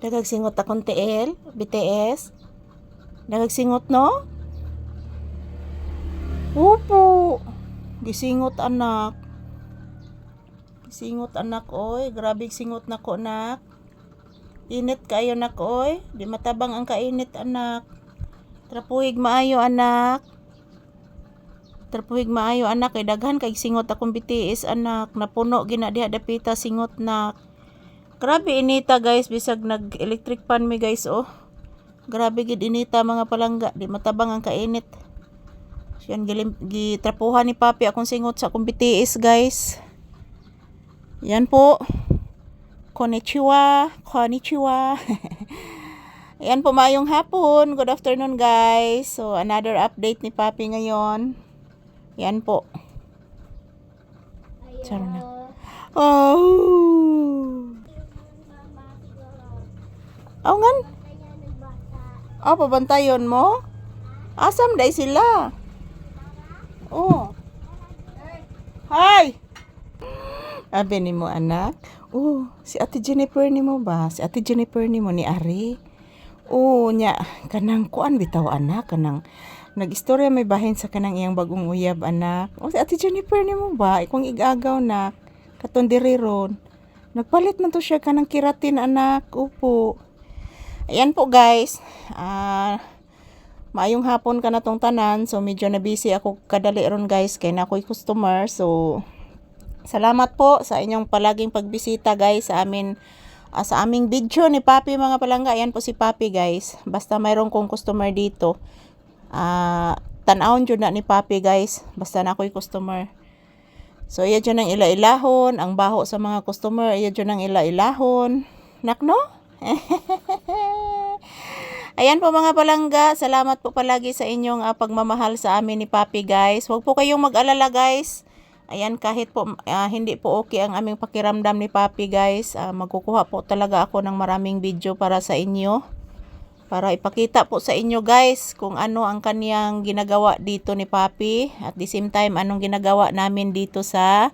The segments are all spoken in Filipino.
Nagagsingot akong TL, BTS. Nagagsingot no? Upo. Gisingot anak. Gisingot anak oy. Grabe singot nako nak. Init kayo nak oy. Di matabang ang kainit anak. Trapuhig maayo anak. Trapuhig maayo anak. Kay daghan kay singot akong BTS anak. Napuno gina diha dapita singot nak. Grabe inita guys, bisag nag-electric pan mi guys oh. Grabe gid inita mga palangga, di matabang ang kainit. Yan gitrapuhan ni Papi akong singot sa akong BTS guys. Yan po. Konnichiwa, konnichiwa. Yan po mayong hapon. Good afternoon guys. So another update ni Papi ngayon. Yan po. Saro na. Oh. Oh ngan? Oh, pabantayon mo? Asam day sila? Oh. Hi! Abi ni mo anak? Oh, si Ate Jennifer ni mo ba? Si Ate Jennifer ni mo ni Ari? Oh, nya kanang kuan bitaw anak, kanang nagistorya may bahin sa kanang iyang bagong uyab anak. Oh, si Ate Jennifer ni mo ba? Ikong igagaw na katon diri ron. Nagpalit man to siya kanang keratin anak. Upo. Ayan po guys, maayong hapon ka na tong tanan. So medyo na busy ako kadali ron guys, kay na ako'y customer. So salamat po sa inyong palaging pagbisita guys sa amin, sa aming video ni Papi mga palangga. Ayan po si Papi guys, basta mayroon kong customer dito, tanawon dyan na ni Papi guys, basta na ako'y customer. So iya dyan ang ila-ilahon, ang baho sa mga customer, iya dyan ang ila-ilahon. Nakno? Ayan po mga palangga, salamat po palagi sa inyong pagmamahal sa amin ni Papi guys. Huwag po kayong mag-alala guys. Ayan, kahit po hindi po okay ang aming pakiramdam ni Papi guys, magkukuha po talaga ako ng maraming video para sa inyo. Para ipakita po sa inyo guys kung ano ang kaniyang ginagawa dito ni Papi. At the same time, anong ginagawa namin dito sa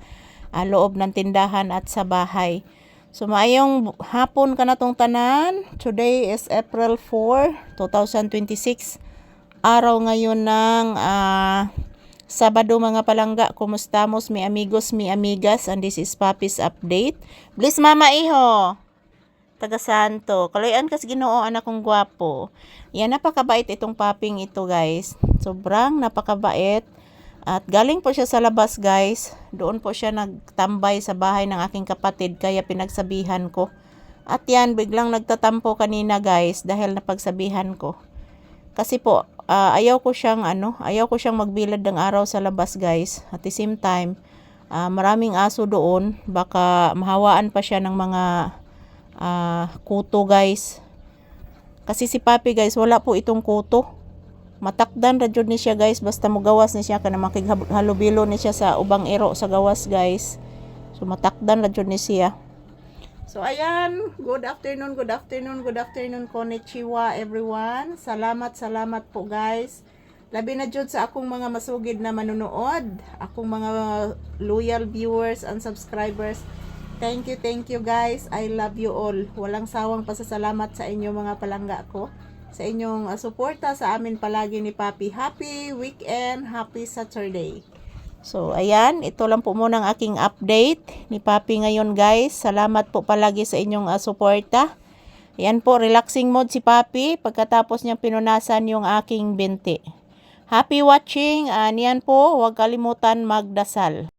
loob ng tindahan at sa bahay. So maayong hapon ka na tong tanan. Today is April 4, 2026. Araw ngayon ng Sabado mga palangga. Kumustamos mi amigos, mi amigas, and this is Papi's update. Bless mama iho. Taga Santo. Kaloyan kas Ginoo anak kong gwapo. Yan, napakabait itong Paping ito guys. Sobrang napakabait. At galing po siya sa labas guys. Doon po siya nagtambay sa bahay ng aking kapatid, kaya pinagsabihan ko. At yan, biglang nagtatampo kanina guys dahil napagsabihan ko. Kasi po ayaw ko siyang magbilad ng araw sa labas guys. At the same time, maraming aso doon, baka mahawaan pa siya ng mga kuto guys. Kasi si Papi guys, wala po itong kuto. Matakdan ra jud ni siya guys, basta mo gawas ni siya kana makighalubilo ni siya sa ubang ero sa gawas guys. So matakdan ra jud ni siya. So ayan, good afternoon, konnichiwa everyone. Salamat po guys. Labi na jud sa akong mga masugid na manunood, akong mga loyal viewers and subscribers. Thank you guys. I love you all. Walang sawang pasasalamat sa inyo mga palangga ko, sa inyong suporta sa amin palagi ni Papi. Happy weekend, happy Saturday. So ayan, ito lang po muna ang aking update ni Papi ngayon guys. Salamat po palagi sa inyong suporta. Ayan po, relaxing mode si Papi pagkatapos niyang pinunasan yung aking binti. Happy watching. Niyan po, huwag kalimutan magdasal.